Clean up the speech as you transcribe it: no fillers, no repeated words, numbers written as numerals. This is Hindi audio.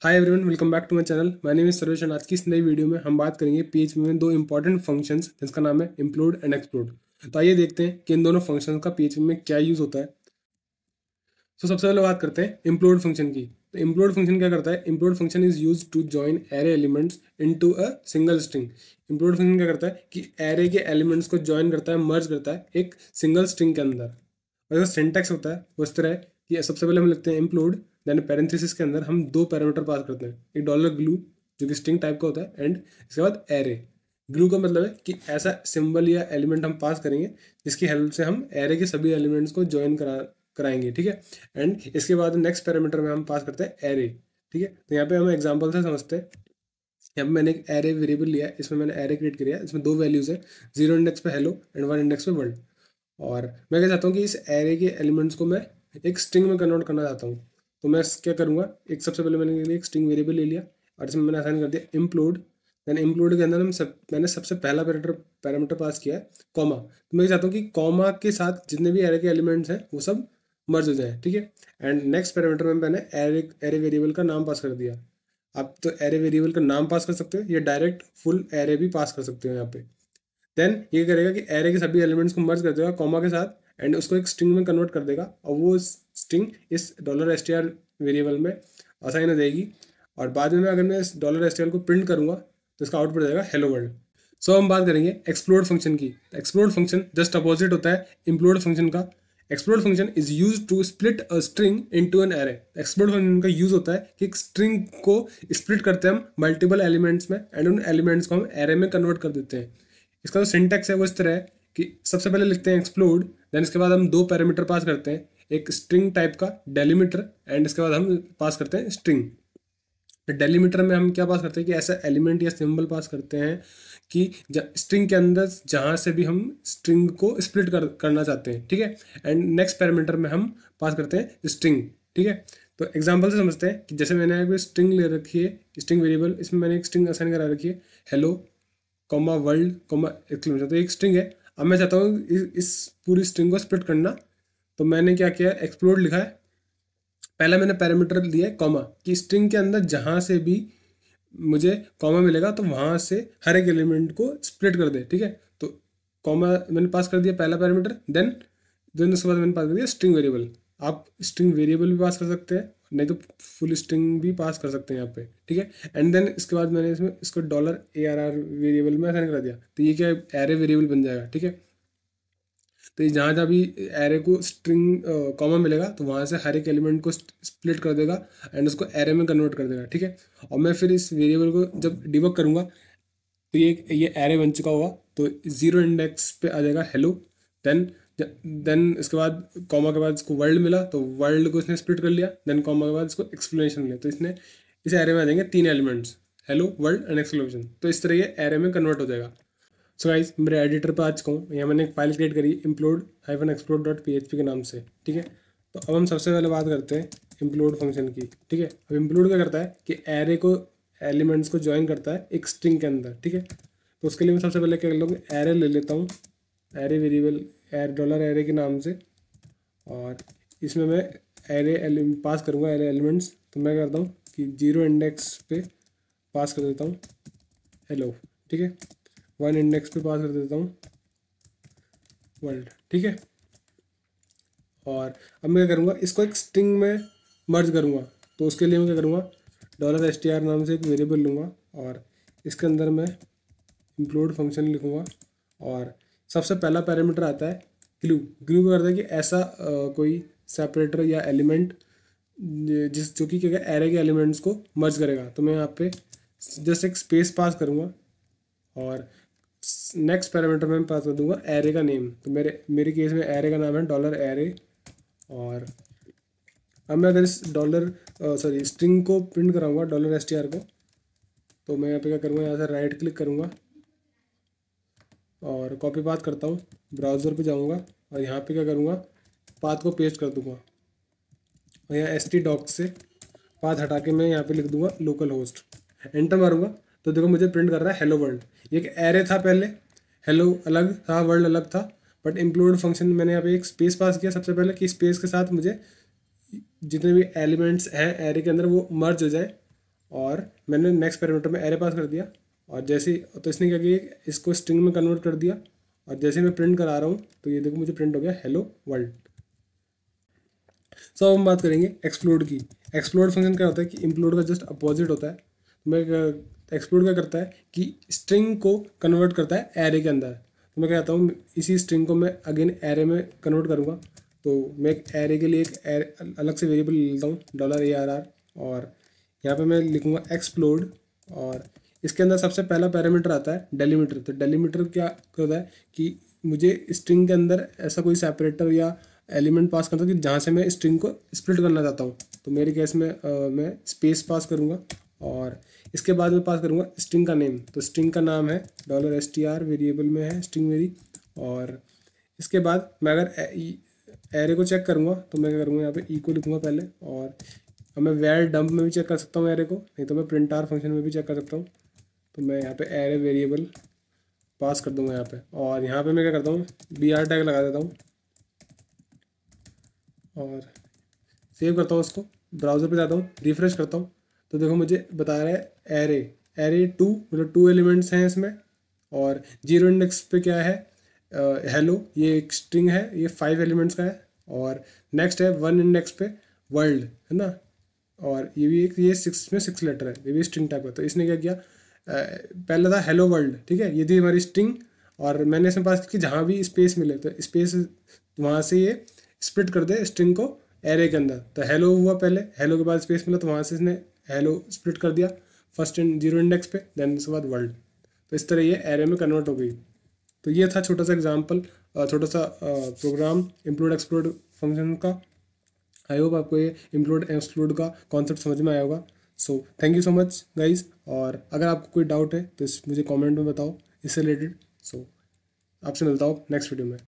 Hi everyone, welcome back to my channel. My name is Sarvesh and आज की इस नई वीडियो में हम बात करेंगे पीएचपी में दो इंपॉर्टेंट फंक्शंस जिसका नाम है इंक्लूड एंड एक्सक्लूड। तो आइए देखते हैं कि इन दोनों फंक्शंस का पीएचपी में क्या यूज़ होता है। तो सबसे पहले बात करते हैं इंक्लूड फंक्शन की। तो इंक्लूड फंक्शन क्या करता है? Include function is use to join array elements into a single string. Include function क्या करता है कि एरे के एलिमेंट्स को जॉइन करता है, मर्ज करता है एक सिंगल स्ट्रिंग के अंदर। और जो सिंटैक्स होता है वो इस तरह है कि सबसे पहले हम लिखते हैं इंक्लूड, देन पैरेंथेसिस के अंदर हम दो पैरामीटर पास करते हैं, एक डॉलर ग्लू जो कि स्ट्रिंग टाइप का होता है, एंड इसके बाद एरे। ग्लू का मतलब है कि ऐसा सिंबल या एलिमेंट हम पास करेंगे जिसकी हेल्प से हम एरे के सभी एलिमेंट्स को ज्वाइन कराएंगे, ठीक है। एंड इसके बाद नेक्स्ट पैरामीटर में हम पास करते हैं एरे, ठीक है। तो यहाँ पे हम एग्जांपल से समझते हैं। यहाँ पे मैंने एक एरे वेरिएबल लिया है, इसमें मैंने एरे क्रिएट किया है, इसमें दो वैल्यूज है, 0 इंडेक्स पे हेलो एंड 1 इंडेक्स पे वर्ल्ड। और मैं क्या चाहता हूँ कि इस एरे के एलिमेंट्स को मैं एक स्ट्रिंग में कन्वर्ट करना चाहता हूँ। तो मैं क्या करूँगा, एक सबसे पहले मैंने एक स्ट्रिंग वेरिएबल ले लिया और इसमें मैंने असाइन कर दिया इंक्लूड। देन इंक्लूड के अंदर मैंने सबसे पहला पैरामीटर पास किया है कॉमा। तो मैं चाहता हूँ कि कॉमा के साथ जितने भी एरे के एलिमेंट्स हैं वो सब मर्ज हो जाए, ठीक है। एंड नेक्स्ट पैरामीटर में मैंने एरे वेरिएबल का नाम पास कर दिया। आप तो एरे वेरिएबल का नाम पास कर सकते हो या डायरेक्ट फुल एरे भी पास कर सकते हो यहाँ पे। देन ये करेगा कि एरे के सभी एलिमेंट्स को मर्ज कर देगा कॉमा के साथ एंड उसको एक स्ट्रिंग में कन्वर्ट कर देगा, और वो स्ट्रिंग इस $str वेरिएबल में असाइन हो जाएगी। और बाद में अगर मैं इस $str को प्रिंट करूंगा तो इसका आउटपुट जाएगा हेलो वर्ल्ड। सो हम बात करेंगे एक्सप्लोड फंक्शन की। एक्सप्लोड फंक्शन जस्ट अपोजिट होता है इंक्लूड फंक्शन का। Explode function is use to split a string into an array. Explode function का यूज होता है कि एक स्ट्रिंग को स्प्लिट करते हैं हम मल्टीपल एलिमेंट्स में एंड उन एलिमेंट्स को हम एरे में कन्वर्ट कर देते हैं। इसका जो सिंटैक्स है वो इस तरह है कि सबसे पहले लिखते हैं एक्सप्लोड, देन इसके बाद हम दो पैरामीटर पास करते हैं, एक स्ट्रिंग टाइप का डेलीमीटर एंड इसके बाद हम पास करते हैं स्ट्रिंग। डेलीमीटर में हम क्या पास करते हैं कि ऐसा एलिमेंट या सिंबल पास करते हैं कि स्ट्रिंग के अंदर जहाँ से भी हम स्ट्रिंग को स्प्लिट करना चाहते हैं, ठीक है। एंड नेक्स्ट पैरामीटर में हम पास करते हैं स्ट्रिंग, ठीक है। तो एग्जांपल से समझते हैं कि जैसे मैंने एक स्ट्रिंग ले रखी है, स्ट्रिंग वेरिएबल, इसमें मैंने एक स्ट्रिंग असाइन करा रखी है hello comma world comma exclamation. तो एक स्ट्रिंग है, अब मैं चाहता हूँ इस पूरी स्ट्रिंग को स्प्लिट करना। तो मैंने क्या किया, एक्सप्लोड लिखा है। पहला मैंने पैरामीटर दिया है कॉमा कि स्ट्रिंग के अंदर जहाँ से भी मुझे कॉमा मिलेगा तो वहाँ से हर एक एलिमेंट को स्प्लिट कर दे, ठीक है। तो कॉमा मैंने पास कर दिया पहला पैरामीटर। देन देन उसके बाद मैंने पास कर दिया स्ट्रिंग वेरिएबल। आप स्ट्रिंग वेरिएबल भी पास कर सकते हैं, नहीं तो फुल स्ट्रिंग भी पास कर सकते हैं यहाँ पे, ठीक है। एंड देन इसके बाद मैंने इसमें इसको $ARR वेरिएबल में असाइन कर दिया, तो ये क्या एरे वेरिएबल बन जाएगा, ठीक है। तो ये जहाँ जहाँ भी एरे को स्ट्रिंग कॉमा मिलेगा तो वहाँ से हर एक एलिमेंट को स्प्लिट कर देगा एंड उसको एरे में कन्वर्ट कर देगा, ठीक है। और मैं फिर इस वेरिएबल को जब डिबग करूँगा तो ये एरे बन चुका होगा। तो 0 इंडेक्स पे आ जाएगा हेलो। देन देन इसके बाद कॉमा के बाद इसको वर्ल्ड मिला तो वर्ल्ड को इसने स्प्लिट कर लिया। देन कॉमा के बाद इसको एक्सप्लेनेशन मिला तो इसने इस एरे में आ जाएंगे तीन elements, hello world and exclamation. तो इस तरह ये एरे में कन्वर्ट हो जाएगा। सो गाइस, मेरे एडिटर पर आ चुका हूँ। यहाँ मैंने एक फाइल क्रिएट करी implode-explode.php के नाम से, ठीक है। तो अब हम सबसे पहले बात करते हैं इंक्लूड फंक्शन की, ठीक है। अब इंक्लूड क्या करता है कि एरे को एलिमेंट्स को ज्वाइन करता है एक स्ट्रिंग के अंदर, ठीक है। तो उसके लिए मैं सबसे पहले क्या कर लूँगा, एरे ले लेता हूँ, एरे वेरिएबल $array के नाम से। और इसमें मैं एरे पास करूँगा एरे एलिमेंट्स। तो मैं करता हूँ कि 0 इंडेक्स पे पास कर देता हूँ हेलो, ठीक है। 1 इंडेक्स पे पास कर देता हूँ वर्ल्ड, ठीक है। और अब मैं क्या करूँगा, इसको एक स्ट्रिंग में मर्ज करूँगा। तो उसके लिए मैं क्या करूँगा, $str नाम से एक वेरिएबल लूँगा और इसके अंदर मैं इंक्लूड फंक्शन लिखूँगा। और सबसे पहला पैरामीटर आता है ग्लू। ग्लू क्या करता है कि ऐसा कोई सेपरेटर या एलिमेंट जो कि क्या एरे के एलिमेंट्स को मर्ज करेगा। तो मैं यहाँ पे जस्ट एक स्पेस पास करूँगा और नेक्स्ट पैरामीटर में पास कर दूंगा एरे का नेम। तो मेरे केस में एरे का नाम है $array। और अब मैं अगर इस स्ट्रिंग को प्रिंट कराऊंगा $str को, तो मैं यहाँ पे क्या करूँगा, यहाँ से राइट क्लिक करूँगा और कॉपी पाथ करता हूँ, ब्राउज़र पे जाऊँगा और यहाँ पे क्या करूँगा, पाथ को पेस्ट कर दूँगा और यहाँ htdocs से पाथ हटा के मैं यहाँ पे लिख दूँगा लोकल होस्ट, एंटर मारूँगा। तो देखो मुझे प्रिंट कर रहा है हेलो वर्ल्ड। ये एक एरे था पहले, हेलो अलग था वर्ल्ड अलग था, बट इंक्लूड फंक्शन मैंने यहाँ पे एक स्पेस पास किया सबसे पहले कि स्पेस के साथ मुझे जितने भी एलिमेंट्स हैं एरे के अंदर वो मर्ज हो जाए। और मैंने नेक्स्ट पैरामीटर में एरे पास कर दिया, और जैसे तो इसने क्या किया, इसको स्ट्रिंग में कन्वर्ट कर दिया, और जैसे मैं प्रिंट करा रहा हूँ तो ये देखो मुझे प्रिंट हो गया हेलो वर्ल्ड। सो अब हम बात करेंगे एक्सप्लोड की। एक्सप्लोड फंक्शन क्या होता है कि इम्प्लोड का जस्ट अपोजिट होता है। मैं एक्सप्लोड क्या करता है कि स्ट्रिंग को कन्वर्ट करता है एरे के अंदर। तो मैं कहता हूँ इसी स्ट्रिंग को मैं अगेन एरे में कन्वर्ट करूँगा, तो मैं एक एरे के लिए एक अलग से वेरिएबल लेता हूँ $ARR, और यहाँ पे मैं लिखूँगा एक्सप्लोड, और इसके अंदर सबसे पहला पैरामीटर आता है डेलीमीटर। तो डेलीमीटर क्या करता है कि मुझे स्ट्रिंग के अंदर ऐसा कोई सेपरेटर या एलिमेंट पास करता हूँ कि जहाँ से मैं स्ट्रिंग को स्प्लिट करना चाहता हूँ। तो मेरे केस में मैं स्पेस पास करूँगा, और इसके बाद मैं पास करूँगा स्ट्रिंग का नेम। तो स्ट्रिंग का नाम है $str, वेरिएबल में है स्ट्रिंग मेरी। और इसके बाद मैं अगर एरे को चेक करूँगा तो मैं क्या करूँगा, यहाँ पे ई को लिखूँगा पहले, और अब मैं वेयर डंप में भी चेक कर सकता हूँ एरे को, नहीं तो मैं प्रिंट फंक्शन में भी चेक कर सकता हूँ। तो मैं यहाँ पे एरे वेरिएबल पास कर दूँगा यहाँ पे, और यहाँ पे मैं क्या करता हूँ BR टैग लगा देता हूँ, और सेव करता हूँ उसको। ब्राउज़र पे जाता हूँ, रिफ्रेश करता हूँ, तो देखो मुझे बता रहा है एरे 2, मतलब 2 एलिमेंट्स हैं इसमें, और 0 इंडेक्स पे क्या है हेलो, ये एक स्ट्रिंग है, ये 5 एलिमेंट्स का है। और नेक्स्ट है 1 इंडेक्स पे वर्ल्ड, है ना, और ये भी एक, ये 6 में 6 लेटर है, ये भी स्ट्रिंग टाइप का। तो इसने क्या किया, पहला था हेलो वर्ल्ड, ठीक है, ये थी हमारी स्ट्रिंग, और मैंने इसमें पास की जहाँ भी स्पेस मिले तो स्पेस वहाँ से ये स्प्लिट कर दे स्ट्रिंग को एरे के अंदर। तो हेलो हुआ पहले, हेलो के बाद स्पेस मिला तो वहाँ से इसने हेलो स्प्लिट कर दिया फर्स्ट 0 इंडेक्स पे, देन उसके बाद वर्ल्ड। तो इस तरह ये एरे में कन्वर्ट हो गई। तो ये था छोटा सा एग्जाम्पल, छोटा सा प्रोग्राम इंक्लूड एक्सक्लूड फंक्शन का। आई होप आपको ये इंक्लूड एक्सक्लूड का कॉन्सेप्ट समझ में आया होगा। So thank you so much guys, और अगर आपको कोई डाउट है तो मुझे कमेंट में बताओ इससे रिलेटेड। सो आपसे मिलता हूँ नेक्स्ट वीडियो में।